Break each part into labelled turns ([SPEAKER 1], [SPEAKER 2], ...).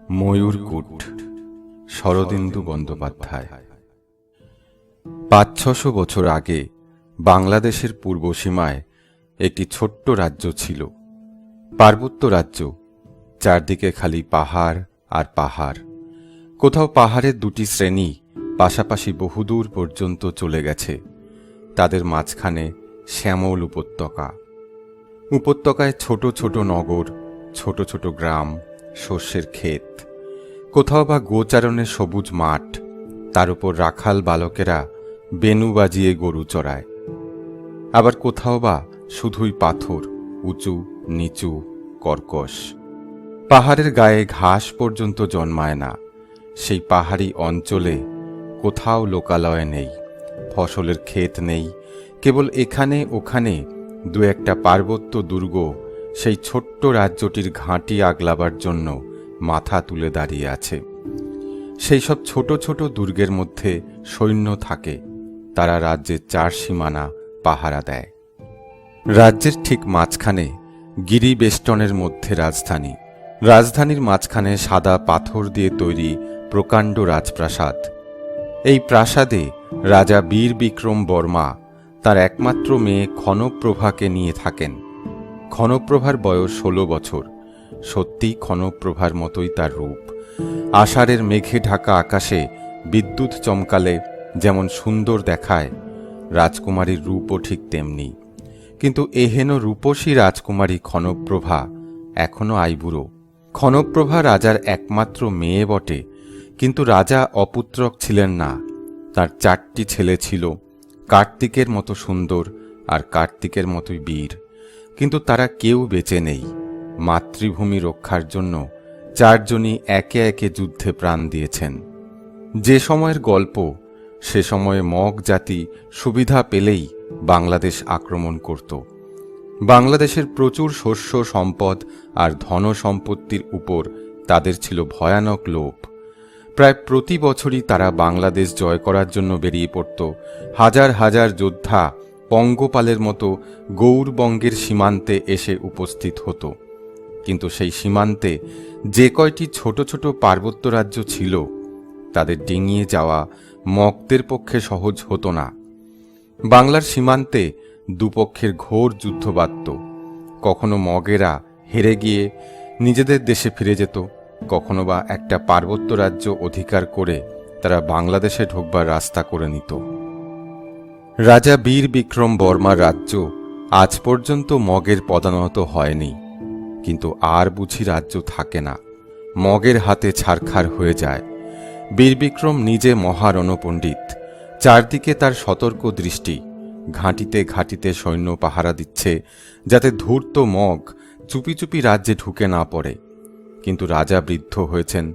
[SPEAKER 1] ময়ূরকূট, শরদিন্দু বন্দ্যোপাধ্যায়। ৫০০ বছর আগে বাংলাদেশের পূর্ব সীমায় একটি ছোট্ট রাজ্য ছিল, পার্বত্য রাজ্য। চারদিকে খালি পাহাড় আর পাহাড়। কোথাও পাহাড়ের দুটি শ্রেণী পাশাপাশি বহুদূর পর্যন্ত চলে গেছে। তাদের মাঝখানে শ্যামল উপত্যকা। উপত্যকায় ছোট ছোট নগর, ছোট ছোট গ্রাম, শস্যের ক্ষেত, কোথাও বা গোচারণের সবুজ মাঠ, তার উপর রাখাল বালকেরা বেনু বাজিয়ে গরু চড়ায়। আবার কোথাও বা শুধুই পাথর, উঁচু নিচু কর্কশ। পাহাড়ের গায়ে ঘাস পর্যন্ত জন্মায় না। সেই পাহাড়ি অঞ্চলে কোথাও লোকালয় নেই, ফসলের ক্ষেত নেই। কেবল এখানে ওখানে দু একটা পার্বত্য দুর্গ সেই ছোট্ট রাজ্যটির ঘাঁটি আগলাবার জন্য মাথা তুলে দাঁড়িয়ে আছে। সেই সব ছোট ছোট দুর্গের মধ্যে সৈন্য থাকে, তারা রাজ্যের চার সীমানা পাহারা দেয়। রাজ্যের ঠিক মাঝখানে গিরিবেষ্টনের মধ্যে রাজধানী। রাজধানীর মাঝখানে সাদা পাথর দিয়ে তৈরি প্রকাণ্ড রাজপ্রাসাদ। এই প্রাসাদে রাজা বীর বিক্রম বর্মা তার একমাত্র মেয়ে ক্ষণপ্রভাকে নিয়ে থাকেন। ক্ষণপ্রভার বয়স 16 বছর। সত্যি ক্ষণপ্রভার মতোই তার রূপ। আষাঢ়ের মেঘে ঢাকা আকাশে বিদ্যুৎ চমকালে যেমন সুন্দর দেখায়, রাজকুমারীর রূপও ঠিক তেমনি। কিন্তু এহেন রূপসী রাজকুমারী ক্ষণপ্রভা এখনো আইবুড়ো। ক্ষণপ্রভা রাজার একমাত্র মেয়ে বটে, কিন্তু রাজা অপুত্রক ছিলেন না। তার 4টি ছেলে ছিল, কার্তিকের মতো সুন্দর আর কার্তিকের মতোই বীর। কিন্তু তারা কেউ বেঁচে নেই। মাতৃভূমি রক্ষার জন্য 4 জনই একে একে যুদ্ধে প্রাণ দিয়েছেন। যে সময়ের গল্প, সে সময়ে মগ জাতি সুবিধা পেলেই বাংলাদেশ আক্রমণ করত। বাংলাদেশের প্রচুর শস্য সম্পদ আর ধন সম্পত্তির উপর তাদের ছিল ভয়ানক লোভ। প্রায় প্রতি বছরই তারা বাংলাদেশ জয় করার জন্য বেরিয়ে পড়ত। হাজার হাজার যোদ্ধা পঙ্গপালের মতো গৌরবঙ্গের সীমান্তে এসে উপস্থিত হতো। কিন্তু সেই সীমান্তে যে কয়টি ছোট ছোট পার্বত্য রাজ্য ছিল, তাদের ডিঙিয়ে যাওয়া মগদের পক্ষে সহজ হতো না। বাংলার সীমান্তে দুপক্ষের ঘোর যুদ্ধ বাধত। কখনো মগেরা হেরে গিয়ে নিজেদের দেশে ফিরে যেত, কখনো বা একটা পার্বত্য রাজ্য অধিকার করে তারা বাংলাদেশে ঢোকবার রাস্তা করে নিত। রাজা বীর বিক্রম বর্মার রাজ্য আজ পর্যন্ত মগের পদানত হয়নি। কিন্তু আর বুঝি রাজ্য থাকে না, মগের হাতে ছারখার হয়ে যায়। বীর বিক্রম নিজে মহারণপণ্ডিত। চারদিকে তার সতর্ক দৃষ্টি। ঘাঁটিতে ঘাঁটিতে সৈন্য পাহারা দিচ্ছে, যাতে ধূর্ত মগ চুপি চুপি রাজ্যে ঢুকে না পড়ে। কিন্তু রাজা বৃদ্ধ হয়েছেন,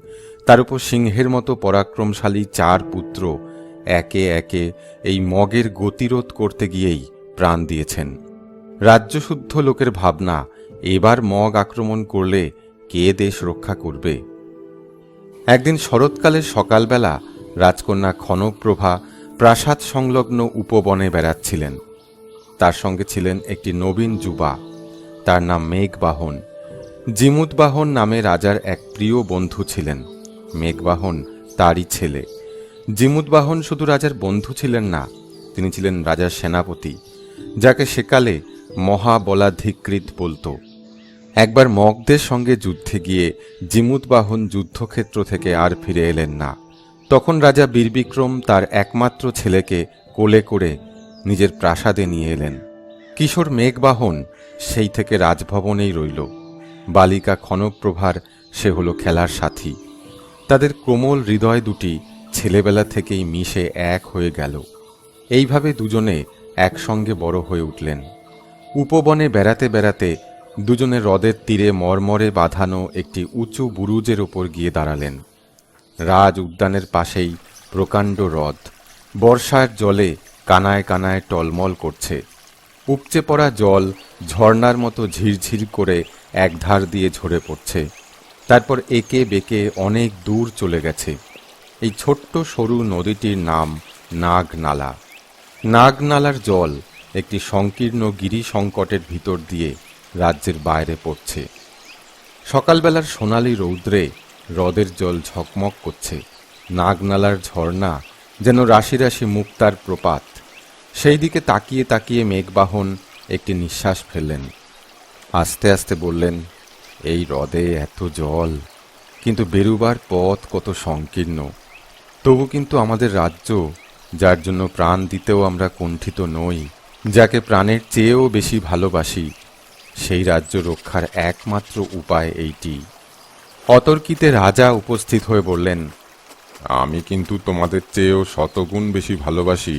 [SPEAKER 1] তার উপর সিংহের মতো পরাক্রমশালী 4 পুত্র একে একে এই মগের গতিরোধ করতে গিয়েই প্রাণ দিয়েছেন। রাজ্যশুদ্ধ লোকের ভাবনা, এবার মগ আক্রমণ করলে কে দেশ রক্ষা করবে। একদিন শরৎকালের সকালবেলা রাজকন্যা ক্ষণপ্রভা প্রাসাদ সংলগ্ন উপবনে বেড়াচ্ছিলেন। তার সঙ্গে ছিলেন একটি নবীন যুবা, তার নাম মেঘবাহন। জিমুতবাহন নামে রাজার এক প্রিয় বন্ধু ছিলেন। মেঘবাহন তারই ছেলে। জিমুতবাহন শুধু রাজার বন্ধু ছিলেন না, তিনি ছিলেন রাজার সেনাপতি, যাকে সেকালে মহাবলাধিকৃত বলত। একবার মগদের সঙ্গে যুদ্ধে গিয়ে জিমুতবাহন যুদ্ধক্ষেত্র থেকে আর ফিরে এলেন না। তখন রাজা বীরবিক্রম তার একমাত্র ছেলেকে কোলে করে নিজের প্রাসাদে নিয়ে এলেন। কিশোর মেঘবাহন সেই থেকে রাজভবনেই রইল। বালিকা ক্ষণপ্রভার সে হলো খেলার সাথী। তাদের কোমল হৃদয় দুটি ছেলেবেলা থেকেই মিশে এক হয়ে গেল। এইভাবে দুজনে একসঙ্গে বড় হয়ে উঠলেন। উপবনে বেড়াতে বেড়াতে দুজনে হ্রদের তীরে মরমরে বাঁধানো একটি উঁচু বুরুজের ওপর গিয়ে দাঁড়ালেন। রাজ উদ্যানের পাশেই প্রকাণ্ড হ্রদ, বর্ষার জলে কানায় কানায় টলমল করছে। উপচে পড়া জল ঝর্ণার মতো ঝিরঝির করে একধার দিয়ে ঝরে পড়ছে, তারপর একে বেঁকে অনেক দূর চলে গেছে। এই ছোট্ট সরু নদীটির নাম নাগনালা। নাগনালার জল একটি সংকীর্ণ গিরি সংকটের ভিতর দিয়ে রাজ্যের বাইরে পড়ছে। সকালবেলার সোনালি রৌদ্রে হ্রদের জল ঝকমক করছে, নাগনালার ঝর্ণা যেন রাশি রাশি মুক্তার প্রপাত। সেই দিকে তাকিয়ে তাকিয়ে মেঘবাহন একটি নিঃশ্বাস ফেললেন। আস্তে আস্তে বললেন, এই হ্রদে এত জল, কিন্তু বেরুবার পথ কত সংকীর্ণ। তবু কিন্তু আমাদের রাজ্য, যার জন্য প্রাণ দিতেও আমরা কুণ্ঠিত নই, যাকে প্রাণের চেয়েও বেশি ভালোবাসি, সেই রাজ্য রক্ষার একমাত্র উপায় এইটি। অতর্কিতে রাজা উপস্থিত হয়ে বললেন, আমি কিন্তু তোমাদের চেয়েও শতগুণ বেশি ভালোবাসি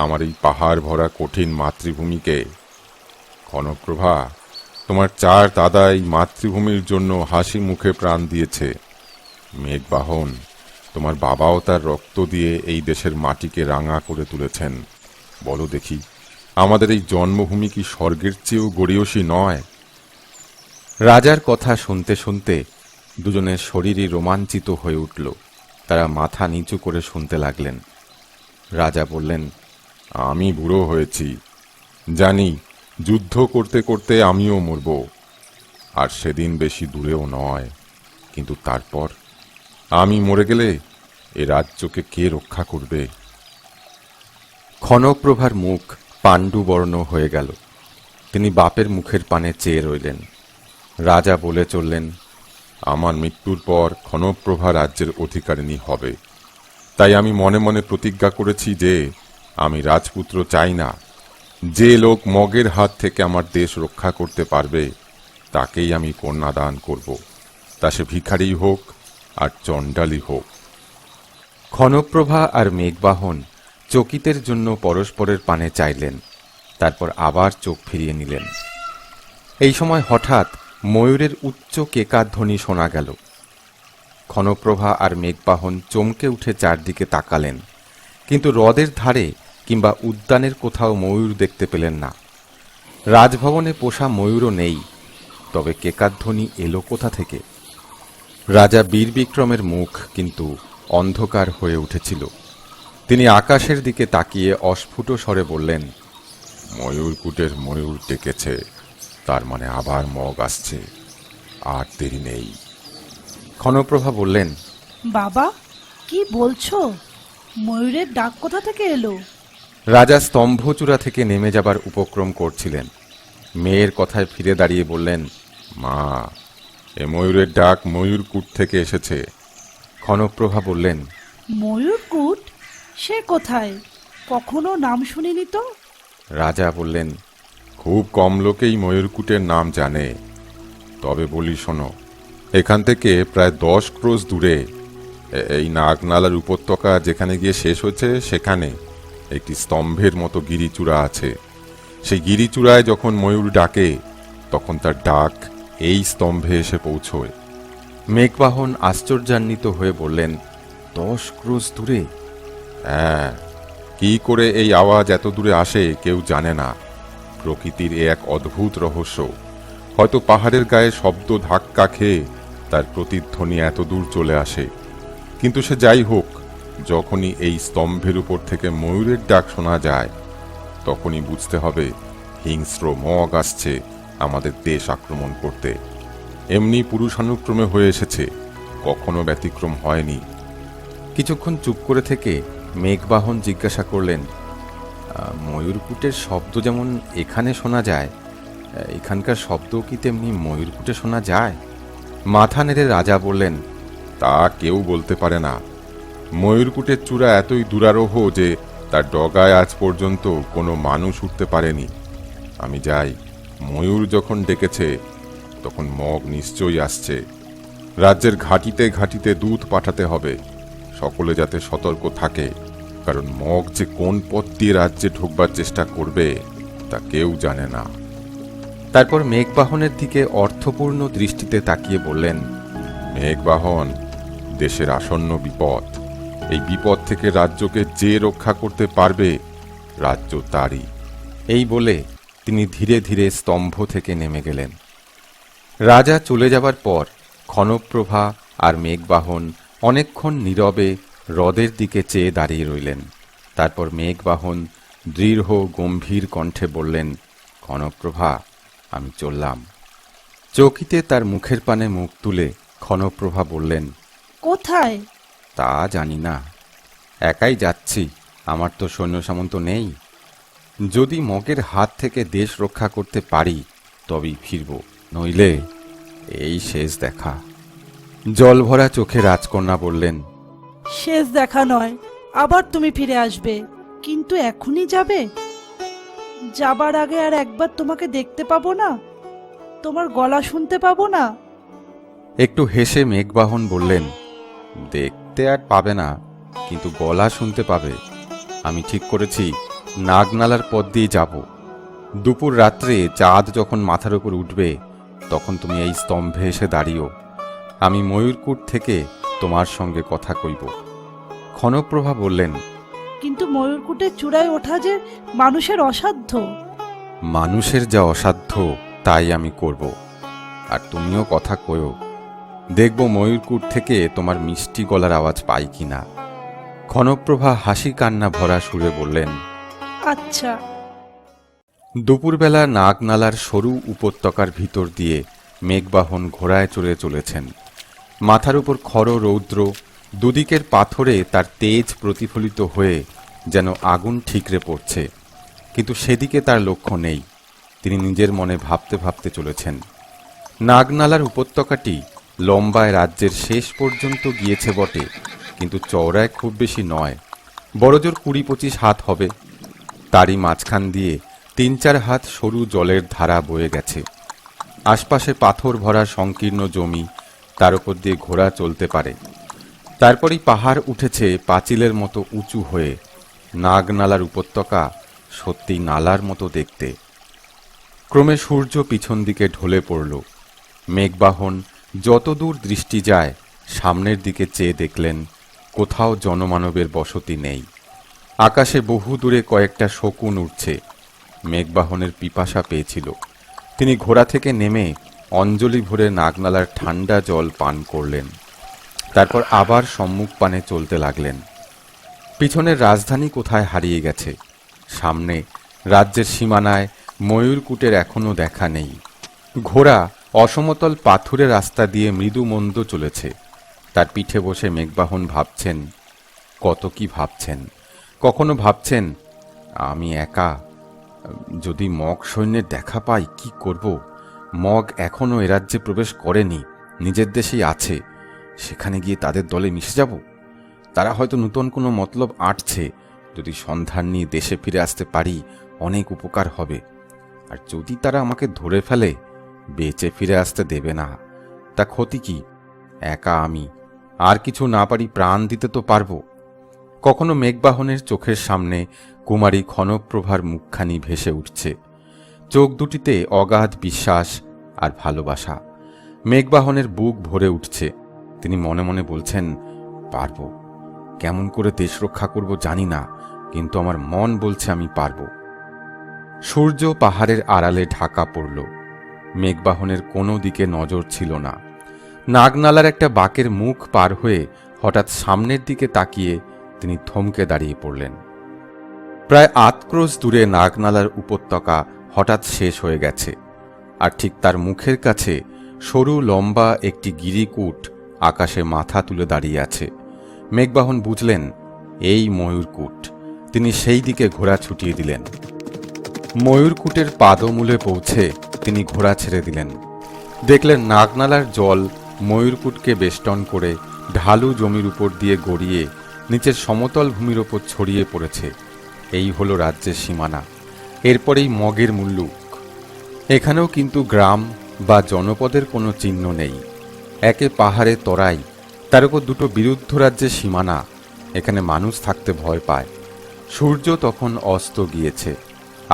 [SPEAKER 1] আমার এই পাহাড় ভরা কঠিন মাতৃভূমিকে। কনকপ্রভা, তোমার চার দাদা এই মাতৃভূমির জন্য হাসি মুখে প্রাণ দিয়েছে। মেঘবাহন, তোমার বাবাও তার রক্ত দিয়ে এই দেশের মাটিকে রাঙা করে তুলেছেন। বলো দেখি, আমাদের এই জন্মভূমি কি স্বর্গের চেয়েও গড়িয়সী নয়? রাজার কথা শুনতে শুনতে দুজনের শরীরই রোমাঞ্চিত হয়ে উঠল। তারা মাথা নিচু করে শুনতে লাগলেন। রাজা বললেন, আমি বুড়ো হয়েছি, জানি যুদ্ধ করতে করতে আমিও মরব, আর সেদিন বেশি দূরেও নয়। কিন্তু তারপর আমি মরে গেলে এ রাজ্যকে কে রক্ষা করবে? ক্ষণপ্রভার মুখ পাণ্ডুবর্ণ হয়ে গেল। তিনি বাপের মুখের পানে চেয়ে রইলেন। রাজা বলে চললেন, আমার মৃত্যুর পর ক্ষণপ্রভা রাজ্যের অধিকারিণী হবে। তাই আমি মনে মনে প্রতিজ্ঞা করেছি যে আমি রাজপুত্র চাই না। যে লোক মগের হাত থেকে আমার দেশ রক্ষা করতে পারবে তাকেই আমি কন্যাদান করব, তা সে ভিখারি হোক আর চণ্ডালী হোক। ক্ষণপ্রভা আর মেঘবাহন চকিতের জন্য পরস্পরের পানে চাইলেন, তারপর আবার চোখ ফিরিয়ে নিলেন। এই সময় হঠাৎ ময়ূরের উচ্চ কেকাধ্বনি শোনা গেল। ক্ষণপ্রভা আর মেঘবাহন চমকে উঠে চারদিকে তাকালেন, কিন্তু হ্রদের ধারে কিংবা উদ্যানের কোথাও ময়ূর দেখতে পেলেন না। রাজভবনে পোষা ময়ূরও নেই, তবে কেকাধ্বনি এলো কোথা থেকে? রাজা বীরবিক্রমের মুখ কিন্তু অন্ধকার হয়ে উঠেছিল। তিনি আকাশের দিকে তাকিয়ে অস্ফুট স্বরে বললেন, ময়ূরকূটের ময়ূর ডেকেছে, তার মানে আবার মগ আসছে, আর দেরি নেই। ক্ষণপ্রভা বললেন,
[SPEAKER 2] বাবা, কি বলছো? ময়ূরের ডাক কোথা থেকে এলো?
[SPEAKER 1] রাজা স্তম্ভচূড়া থেকে নেমে যাবার উপক্রম করছিলেন। মেয়ের কথায় ফিরে দাঁড়িয়ে বললেন, মা, এ ময়ূরের ডাক ময়ূরকূট থেকে এসেছে। ক্ষণপ্রভা বললেন,
[SPEAKER 2] ময়ূরকূট? সে কোথায়? কখনো নাম শুনিনি তো।
[SPEAKER 1] রাজা বললেন, খুব কম লোকেই ময়ূরকূটের নাম জানে। তবে বলি শোনো, এখান থেকে প্রায় 10 ক্রোশ দূরে, এই নাগনালার উপত্যকা যেখানে গিয়ে শেষ হচ্ছে, সেখানে একটি স্তম্ভের মতো গিরিচূড়া আছে। সেই গিরিচূড়ায় যখন ময়ূর ডাকে, তখন তার ডাক এই স্তম্ভে এসে পৌঁছয়। মেঘবাহন আশ্চর্যান্বিত হয়ে বললেন, 10 ক্রোশ দূরে? হ্যাঁ, কি করে এই আওয়াজ এত দূরে আসে কেউ জানে না। প্রকৃতির এ এক অদ্ভুত রহস্য। হয়তো পাহাড়ের গায়ে শব্দ ধাক্কা খেয়ে তার প্রতিধ্বনি এত দূর চলে আসে। কিন্তু সে যাই হোক, যখনই এই স্তম্ভের উপর থেকে ময়ূরের ডাক শোনা যায়, তখনই বুঝতে হবে হিংস্র মগ আসছে আমাদের দেশ আক্রমণ করতে। এমনি পুরুষানুক্রমে হয়ে এসেছে, কখনো ব্যতিক্রম হয়নি। কিছুক্ষণ চুপ করে থেকে মেঘবাহন জিজ্ঞাসা করলেন, ময়ূরকূটের শব্দ যেমন এখানে শোনা যায়, এখানকার শব্দ কি তেমনি ময়ূরকূটে শোনা যায়? মাথা নেড়ে রাজা বললেন, তা কেউ বলতে পারে না। ময়ূরকূটের চূড়া এতই দুরারোহ যে তার ডগায় আজ পর্যন্ত কোনো মানুষ উঠতে পারেনি। আমি যাই, ময়ূর যখন ডেকেছে তখন মগ নিশ্চয়ই আসছে। রাজ্যের ঘাটিতে ঘাটিতে দূত পাঠাতে হবে, সকলে যাতে সতর্ক থাকে, কারণ মগ যে কোন পথ দিয়ে রাজ্যে ঢুকবার চেষ্টা করবে তা কেউ জানে না। তারপর মেঘবাহনের দিকে অর্থপূর্ণ দৃষ্টিতে তাকিয়ে বললেন, মেঘবাহন, দেশের আসন্ন বিপদ, এই বিপদ থেকে রাজ্যকে যে রক্ষা করতে পারবে রাজ্য তারই। এই বলে তিনি ধীরে ধীরে স্তম্ভ থেকে নেমে গেলেন। রাজা চলে যাবার পর ক্ষণপ্রভা আর মেঘবাহন অনেকক্ষণ নীরবে হ্রদের দিকে চেয়ে দাঁড়িয়ে রইলেন। তারপর মেঘবাহন দৃঢ় গম্ভীর কণ্ঠে বললেন, ক্ষণপ্রভা, আমি চললাম। চৌকিতে তার মুখের পানে মুখ তুলে ক্ষণপ্রভা বললেন,
[SPEAKER 2] কোথায়?
[SPEAKER 1] তা জানি না, একাই যাচ্ছি, আমার তো সৈন্য সামন্ত নেই। যদি মগের হাত থেকে দেশ রক্ষা করতে পারি তবেই ফিরব, নইলে এই শেষ দেখা। জলভরা চোখে রাজকন্যা বললেন,
[SPEAKER 2] শেষ দেখা নয়, আবার তুমি ফিরে আসবে, কিন্তু এখনই যাবে? যাবার আগে আর একবার তোমাকে দেখতে পাবো না? তোমার গলা শুনতে পাবো না?
[SPEAKER 1] একটু হেসে মেঘবাহন বললেন, দেখতে আর পাবে না, কিন্তু গলা শুনতে পাবে। আমি ঠিক করেছি নাগনালার পথ দিয়ে যাব। দুপুর রাত্রে চাঁদ যখন মাথার উপর উঠবে তখন তুমি এই স্তম্ভে এসে দাঁড়িও। আমি ময়ূরকূট থেকে তোমার সঙ্গে কথা কইব। ক্ষণপ্রভা বললেন,
[SPEAKER 2] কিন্তু ময়ূরকূটের চূড়ায় ওঠা যে মানুষের অসাধ্য।
[SPEAKER 1] মানুষের যা অসাধ্য তাই আমি করব, আর তুমিও কথা কয়ো। দেখব ময়ূরকূট থেকে তোমার মিষ্টি গলার আওয়াজ পাই কিনা। ক্ষণপ্রভা হাসি কান্না ভরা সুরে বললেন,
[SPEAKER 2] আচ্ছা।
[SPEAKER 1] দুপুরবেলা নাগনালার সরু উপত্যকার ভিতর দিয়ে মেঘবাহন ঘোড়ায় চড়ে চলেছেন। মাথার উপর খড় রৌদ্র, দুদিকের পাথরে তার তেজ প্রতিফলিত হয়ে যেন আগুন ঠিকরে পড়ছে, কিন্তু সেদিকে তার লক্ষ্য নেই। তিনি নিজের মনে ভাবতে ভাবতে চলেছেন। নাগনালার উপত্যকাটি লম্বায় রাজ্যের শেষ পর্যন্ত গিয়েছে বটে, কিন্তু চওড়ায় খুব বেশি নয়, বড়জোর 20-25 হাত হবে। তারই মাঝখান দিয়ে 3-4 হাত সরু জলের ধারা বয়ে গেছে। আশপাশে পাথর ভরা সংকীর্ণ জমি, তার উপর দিয়ে ঘোড়া চলতে পারে। তারপরই পাহাড় উঠেছে পাঁচিলের মতো উঁচু হয়ে। নাগনালার উপত্যকা সত্যি নালার মতো দেখতে। ক্রমে সূর্য পিছন দিকে ঢলে পড়ল। মেঘবাহন যতদূর দৃষ্টি যায় সামনের দিকে চেয়ে দেখলেন কোথাও জনমানবের বসতি নেই। আকাশে বহু দূরে কয়েকটা শকুন উঠছে। মেঘবাহনের পিপাসা পেয়েছিল। তিনি ঘোড়া থেকে নেমে অঞ্জলি ভরে নাগনালার ঠান্ডা জল পান করলেন। তারপর আবার সম্মুখ পানে চলতে লাগলেন। পিছনের রাজধানী কোথায় হারিয়ে গেছে। সামনে রাজ্যের সীমানায় ময়ূরকূটের এখনো দেখা নেই। ঘোড়া অসমতল পাথুরে রাস্তা দিয়ে মৃদু মন্দ চলেছে। তার পিঠে বসে মেঘবাহন ভাবছেন, কত কি ভাবছেন। কখনো ভাবছেন, আমি একা, যদি মগ সৈন্যের দেখা পাই কি করব। মগ এখনো এ রাজ্যে প্রবেশ করেনি, নিজের দেশেই আছে। সেখানে গিয়ে তাদের দলে মিশে যাব। তারা হয়তো নূতন কোনো মতলব আঁটছে। যদি সন্ধান নিয়ে দেশে ফিরে আসতে পারি অনেক উপকার হবে। আর যদি তারা আমাকে ধরে ফেলে বেঁচে ফিরে আসতে দেবে না, তা ক্ষতি কি? একা আমি, আর কিছু না পারি প্রাণ দিতে তো পারবো। কখনো মেঘবাহনের চোখের সামনে কুমারী ক্ষণপ্রভার মুখখানি ভেসে উঠছে। চোখ দুটিতে অগাধ বিশ্বাস আর ভালোবাসা। মেঘবাহনের বুক ভরে উঠছে। তিনি মনে মনে বলছেন, পারবো। কেমন করে দেশ রক্ষা করব জানি না, কিন্তু আমার মন বলছে আমি পারবো। সূর্য পাহাড়ের আড়ালে ঢাকা পড়ল। মেঘবাহনের কোনো দিকে নজর ছিল না। নাগনালার একটা বাঁকের মুখ পার হয়ে হঠাৎ সামনের দিকে তাকিয়ে তিনি থমকে দাঁড়িয়ে পড়লেন। প্রায় 8 ক্রোশ দূরে নাগনালার উপত্যকা হঠাৎ শেষ হয়ে গেছে, আর ঠিক তার মুখের কাছে সরু লম্বা একটি গিরিকূট আকাশে মাথা তুলে দাঁড়িয়ে আছে। মেঘবাহন বুঝলেন এই ময়ূরকূট। তিনি সেই দিকে ঘোড়া ছুটিয়ে দিলেন। ময়ূরকূটের পাদমূলে পৌঁছে তিনি ঘোড়া ছেড়ে দিলেন। দেখলেন নাগনালার জল ময়ূরকূটকে বেষ্টন করে ঢালু জমির উপর দিয়ে গড়িয়ে নিচের সমতল ভূমির ওপর ছড়িয়ে পড়েছে। এই হলো রাজ্যের সীমানা। এরপরেই মগের মুল্লুক। এখানেও কিন্তু গ্রাম বা জনপদের কোনো চিহ্ন নেই। একে পাহাড়ে তরাই, তার উপর দুটো বিরুদ্ধ রাজ্যের সীমানা। এখানে মানুষ থাকতে ভয় পায়। সূর্য তখন অস্ত গিয়েছে।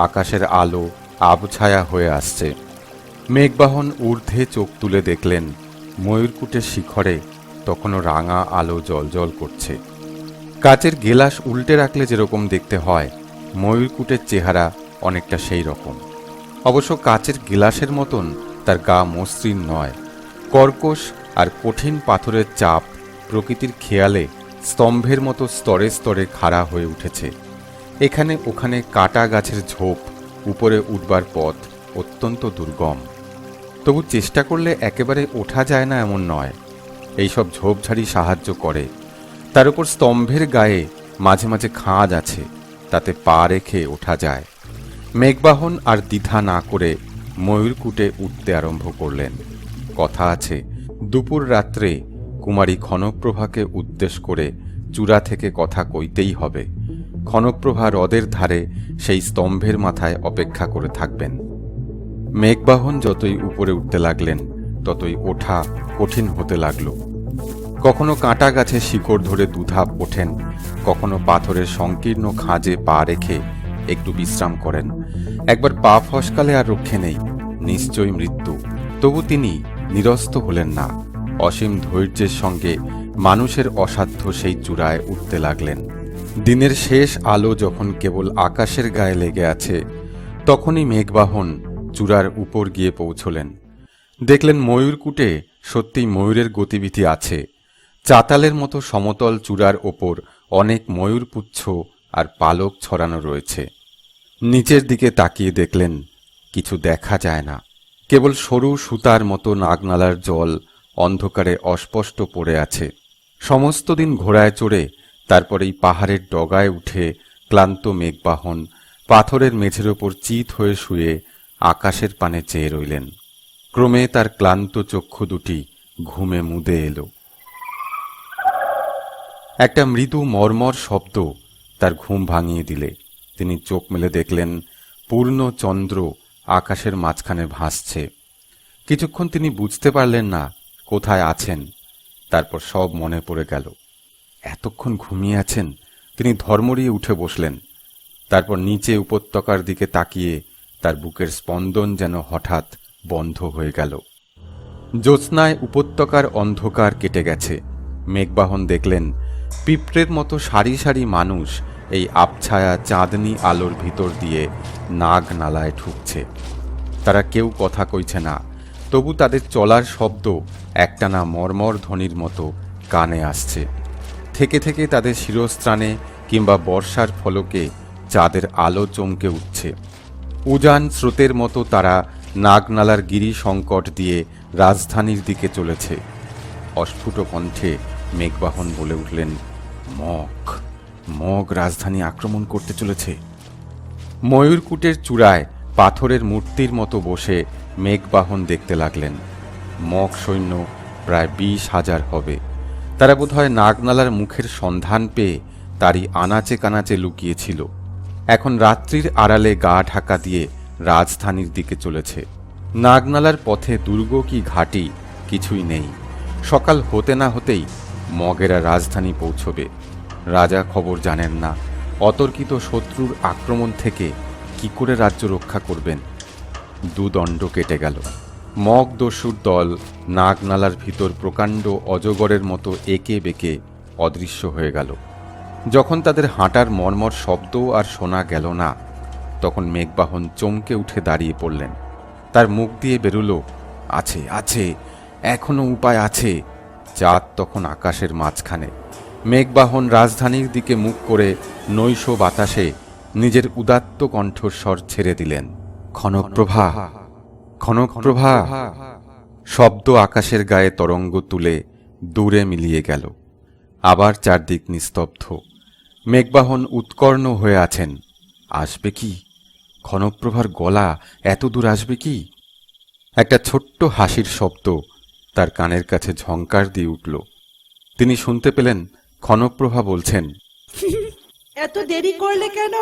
[SPEAKER 1] আকাশের আলো আবছায়া হয়ে আসছে। মেঘবাহন ঊর্ধ্বে চোখ তুলে দেখলেন ময়ূরকূটের শিখরে তখনও রাঙা আলো জ্বলজ্বল করছে। কাচের গেলাস উল্টে রাখলে যেরকম দেখতে হয়, ময়ূরকূটের চেহারা অনেকটা সেই রকম। অবশ্য কাচের গেলাসের মতন তার গা মসৃণ নয়। কর্কশ আর কঠিন পাথরের চাপ প্রকৃতির খেয়ালে স্তম্ভের মতো স্তরে স্তরে খাড়া হয়ে উঠেছে। এখানে ওখানে কাটা গাছের ঝোপ, উপরে উঠবার পথ অত্যন্ত দুর্গম। তবু চেষ্টা করলে একেবারে ওঠা যায় না এমন নয়। এইসব ঝোপঝাড়ি সাহায্য করে। তার উপর স্তম্ভের গায়ে মাঝে মাঝে খাঁজ আছে, তাতে পা রেখে ওঠা যায়। মেঘবাহন আর দ্বিধা না করে ময়ূরকূটে উঠতে আরম্ভ করলেন। কথা আছে, দুপুর রাত্রে কুমারী ক্ষণপ্রভাকে উদ্দেশ করে চূড়া থেকে কথা কইতেই হবে। ক্ষণপ্রভা হ্রদের ধারে সেই স্তম্ভের মাথায় অপেক্ষা করে থাকবেন। মেঘবাহন যতই উপরে উঠতে লাগলেন ততই ওঠা কঠিন হতে লাগল। কখনো কাঁটা গাছে শিকড় ধরে দুধাপ ওঠেন, কখনো পাথরের সংকীর্ণ খাঁজে পা রেখে একটু বিশ্রাম করেন। একবার পা ফসকালে আর রক্ষে নেই, নিশ্চয়ই মৃত্যু। তবু তিনি নিরস্ত হলেন না। অসীম ধৈর্যের সঙ্গে মানুষের অসাধ্য সেই চূড়ায় উঠতে লাগলেন। দিনের শেষ আলো যখন কেবল আকাশের গায়ে লেগে আছে, তখনই মেঘবাহন চূড়ার উপর গিয়ে পৌঁছলেন। দেখলেন ময়ূরকূটে সত্যিই ময়ূরের গতিবিধি আছে। চাতালের মতো সমতল চূড়ার ওপর অনেক ময়ূরপুচ্ছ আর পালক ছড়ানো রয়েছে। নিচের দিকে তাকিয়ে দেখলেন কিছু দেখা যায় না, কেবল সরু সুতার মতো নাগনালার জল অন্ধকারে অস্পষ্ট পড়ে আছে। সমস্ত দিন ঘোড়ায় চড়ে তারপরেই পাহাড়ের ডগায় উঠে ক্লান্ত মেঘবাহন পাথরের মেঝের ওপর চিত হয়ে শুয়ে আকাশের পানে চেয়ে রইলেন। ক্রমে তার ক্লান্ত চক্ষু দুটি ঘুমে মুদে এলো। একটা মৃদু মর্মর শব্দ তার ঘুম ভাঙিয়ে দিলে তিনি চোখ মেলে দেখলেন পূর্ণ চন্দ্র আকাশের মাঝখানে ভাসছে। কিছুক্ষণ তিনি বুঝতে পারলেন না কোথায় আছেন। তারপর সব মনে পড়ে গেল। এতক্ষণ ঘুমিয়ে আছেন। তিনি ধর্মরিয়ে উঠে বসলেন। তারপর নিচে উপত্যকার দিকে তাকিয়ে তার বুকের স্পন্দন যেন হঠাৎ বন্ধ হয়ে গেল। জ্যোৎস্নায় উপত্যকার অন্ধকার কেটে গেছে। মেঘবাহন দেখলেন পিঁপড়ের মতো সারি সারি মানুষ এই আবছায়া চাঁদনি আলোর ভিতর দিয়ে নাগ নালায় ঢুকছে। তারা কেউ কথা কইছে না, তবু তাদের চলার শব্দ একটানা মর্মর ধ্বনির মতো কানে আসছে। থেকে থেকে তাদের শিরস্ত্রাণে কিংবা বর্ষার ফলকে চাঁদের আলো চমকে উঠছে। উজান স্রোতের মতো তারা নাগনালার গিরি সংকট দিয়ে রাজধানীর দিকে চলেছে। অস্ফুট কণ্ঠে মেঘবাহন বলে উঠলেন, মগ রাজধানী আক্রমণ করতে চলেছে। ময়ূরকূটের চূড়ায় পাথরের মূর্তির মতো বসে মেঘবাহন দেখতে লাগলেন। মগ সৈন্য প্রায় 20,000 হবে। তারা বোধহয় নাগনালার মুখের সন্ধান পেয়ে তারই আনাচে কানাচে লুকিয়েছিল। এখন রাত্রির আড়ালে গা ঢাকা দিয়ে রাজধানীর দিকে চলেছে। নাগনালার পথে দুর্গ কি ঘাটি কিছুই নেই। সকাল হতে না হতেই মগেরা রাজধানী পৌঁছবে। রাজা খবর জানেন না। অতর্কিত শত্রুর আক্রমণ থেকে কি করে রাজ্য রক্ষা করবেন? দুদণ্ড কেটে গেল। মগ দস্যুর দল নাগনালার ভিতর প্রকাণ্ড অজগরের মতো একে বেঁকে অদৃশ্য হয়ে গেল। যখন তাদের হাঁটার মর্মর শব্দ আর শোনা গেল না, তখন মেঘবাহন চমকে উঠে দাঁড়িয়ে পড়লেন। তার মুখ দিয়ে বেরুল, আছে আছে, এখনো উপায় আছে। চাঁদ তখন আকাশের মাঝখানে। মেঘবাহন রাজধানীর দিকে মুখ করে নৈশ বাতাসে নিজের উদাত্ত কণ্ঠস্বর ছেড়ে দিলেন, ক্ষণপ্রভা, ক্ষণপ্রভা। শব্দ আকাশের গায়ে তরঙ্গ তুলে দূরে মিলিয়ে গেল। আবার চারদিক নিস্তব্ধ। মেঘবাহন উৎকর্ণ হয়ে আছেন। আসবে কি? ক্ষণপ্রভার গলা এত দূর আসবে কি? একটা ছোট্ট হাসির শব্দ তার কানের কাছে ঝংকার দিয়ে উঠল। তিনি শুনতে পেলেন ক্ষণপ্রভা বলছেন,
[SPEAKER 2] এত দেরি করলে কেন?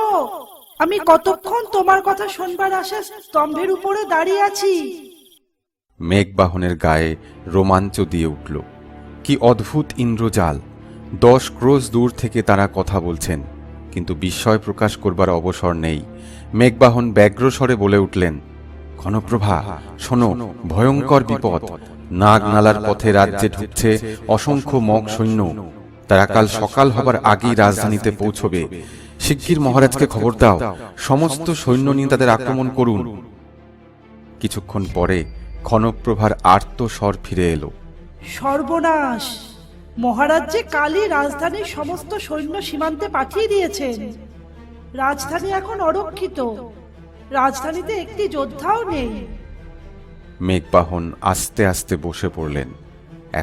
[SPEAKER 2] আমি কতক্ষণ তোমার কথা শুনবার আশা স্তম্ভের উপরে দাঁড়িয়ে আছি।
[SPEAKER 1] মেঘবাহনের গায়ে রোমাঞ্চ দিয়ে উঠল। কি অদ্ভুত ইন্দ্রজাল! 10 ক্রোশ দূর থেকে তারা কথা বলছেন, কিন্তু বিস্ময় প্রকাশ করবার অবসর নেই। মেঘবাহন ব্যগ্রস্বরে বলে উঠলেন, ক্ষণপ্রভা, শোনো, ভয়ঙ্কর বিপদ। নাগনালার পথে রাজ্যে ঢুকছে অসংখ্য মগ সৈন্য। তারা কাল সকাল হবার আগেই রাজধানীতে পৌঁছবে। শিগগির মহারাজকে খবর দাও, সমস্ত সৈন্য নিয়ে তাদের আক্রমণ করুন। কিছুক্ষণ পরে ক্ষণপ্রভার আর্ত স্বর ফিরে এলো,
[SPEAKER 2] সর্বনাশ! মহারাজ যে কালই রাজধানীর সমস্ত সৈন্য সীমান্তে পাঠিয়ে দিয়েছেন। রাজধানী এখন অরক্ষিত। রাজধানীতে একটি যোদ্ধাও নেই।
[SPEAKER 1] মেঘবাহন আস্তে আস্তে বসে পড়লেন।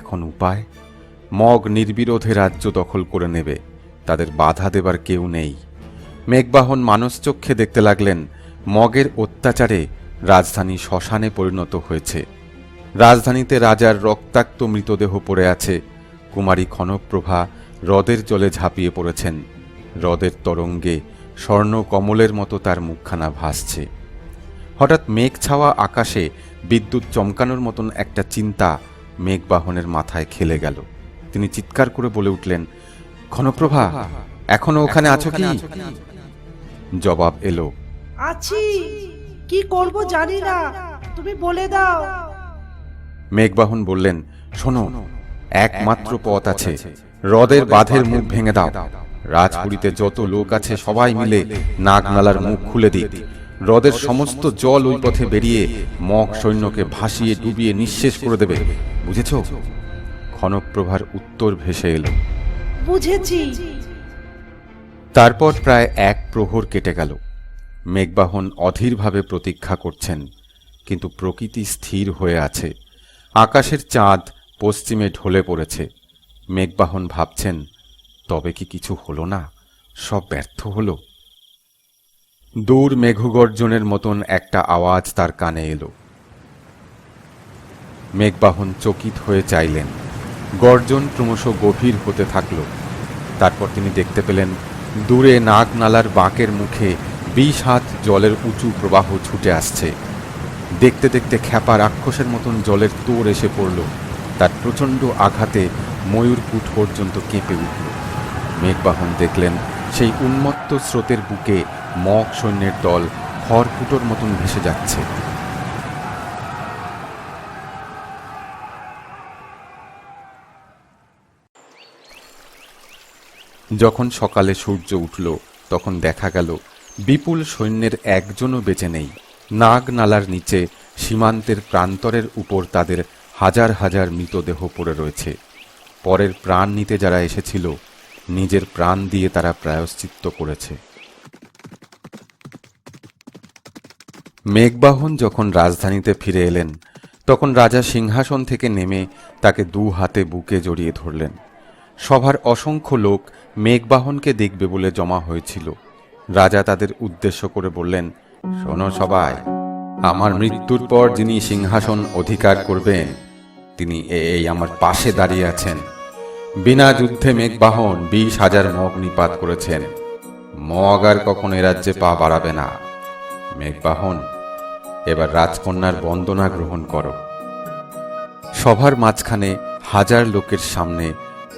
[SPEAKER 1] এখন উপায়? মগ নির্বিরোধে রাজ্য দখল করে নেবে, তাদের বাধা দেবার কেউ নেই। মেঘবাহন মানসচক্ষে দেখতে লাগলেন মগের অত্যাচারে রাজধানী শ্মশানে পরিণত হয়েছে। রাজধানীতে রাজার রক্তাক্ত মৃতদেহ পড়ে আছে। কুমারী ক্ষণপ্রভা হ্রদের জলে ঝাঁপিয়ে পড়েছেন। হ্রদের তরঙ্গে স্বর্ণ কমলের মতো তার মুখখানা ভাসছে। হঠাৎ মেঘ ছাওয়া আকাশে বিদ্যুৎ চমকানোর মতন একটা চিন্তা মেঘবাহনের মাথায় খেলে গেল। তিনি চিৎকার করে বলে উঠলেন, ক্ষণপ্রভা, এখনো ওখানে আছো কি? জবাব এলো,
[SPEAKER 2] আছি, কি করব জানি না, তুমি বলে দাও।
[SPEAKER 1] মেঘবাহন বললেন, শোনো, একমাত্র পথ আছে, হ্রদের বাঁধের মুখ ভেঙে দাও। রাজপুরীতে যত লোক আছে সবাই মিলে নাগনালার মুখ খুলে দিক। হ্রদের সমস্ত জল ওই পথে বেরিয়ে মগ সৈন্যকে ভাসিয়ে ডুবিয়ে নিঃশেষ করে দেবে, বুঝেছ? ক্ষণপ্রভার উত্তর ভেসে এলো,
[SPEAKER 2] বুঝেছি।
[SPEAKER 1] তারপর প্রায় 1 প্রহর কেটে গেল। মেঘবাহন অধীরভাবে প্রতীক্ষা করছেন, কিন্তু প্রকৃতি স্থির হয়ে আছে। আকাশের চাঁদ পশ্চিমে ঢলে পড়েছে। মেঘবাহন ভাবছেন, তবে কি কিছু হলো না? সব ব্যর্থ হলো? দূর মেঘগর্জনের মতন একটা আওয়াজ তার কানে এলো। মেঘবাহন চকিত হয়ে চাইলেন। গর্জন ক্রমশ গভীর হতে থাকল। তারপর তিনি দেখতে পেলেন দূরে নাগনালার বাঁকের মুখে 20 হাত জলের উঁচু প্রবাহ ছুটে আসছে। দেখতে দেখতে খ্যাপা রাক্ষসের মতন জলের তোড় এসে পড়ল। তার প্রচণ্ড আঘাতে ময়ূরকূট পর্যন্ত কেঁপে উঠল। মেঘবাহন দেখলেন সেই উন্মত্ত স্রোতের বুকে মগ সৈন্যের দল খড়কুটোর মতন ভেসে যাচ্ছে। যখন সকালে সূর্য উঠল তখন দেখা গেল বিপুল সৈন্যের একজনও বেঁচে নেই। নাগনালার নিচে সীমান্তের প্রান্তরের উপর তাদের হাজার হাজার মৃতদেহ পড়ে রয়েছে। পরের প্রাণ নিতে যারা এসেছিল নিজের প্রাণ দিয়ে তারা প্রায়শ্চিত্ত করেছে। মেঘবাহন যখন রাজধানীতে ফিরে এলেন তখন রাজা সিংহাসন থেকে নেমে তাকে 2 হাতে বুকে জড়িয়ে ধরলেন। সভার অসংখ্য লোক মেঘবাহনকে দেখবে বলে জমা হয়েছিল। রাজা তাদের উদ্দেশ্য করে বললেন, শোনো সবাই, আমার মৃত্যুর পর যিনি সিংহাসন অধিকার করবেন তিনি এই আমার পাশে দাঁড়িয়ে আছেন। বিনা যুদ্ধে মেঘবাহন 20,000 মগ নিপাত করেছেন। মগ আর কখনো এ রাজ্যে পা বাড়াবে না। মেঘবাহন, এবার রাজকন্যার বন্দনা গ্রহণ করো। সভার মাঝখানে হাজার লোকের সামনে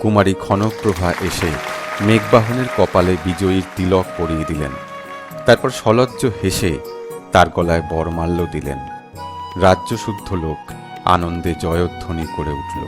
[SPEAKER 1] কুমারী ক্ষণপ্রভা এসে মেঘবাহনের কপালে বিজয়ীর তিলক পরিয়ে দিলেন। তারপর সলজ্জ হেসে তার গলায় বরমাল্য দিলেন। রাজ্যশুদ্ধ লোক আনন্দে জয়ধ্বনি করে উঠল।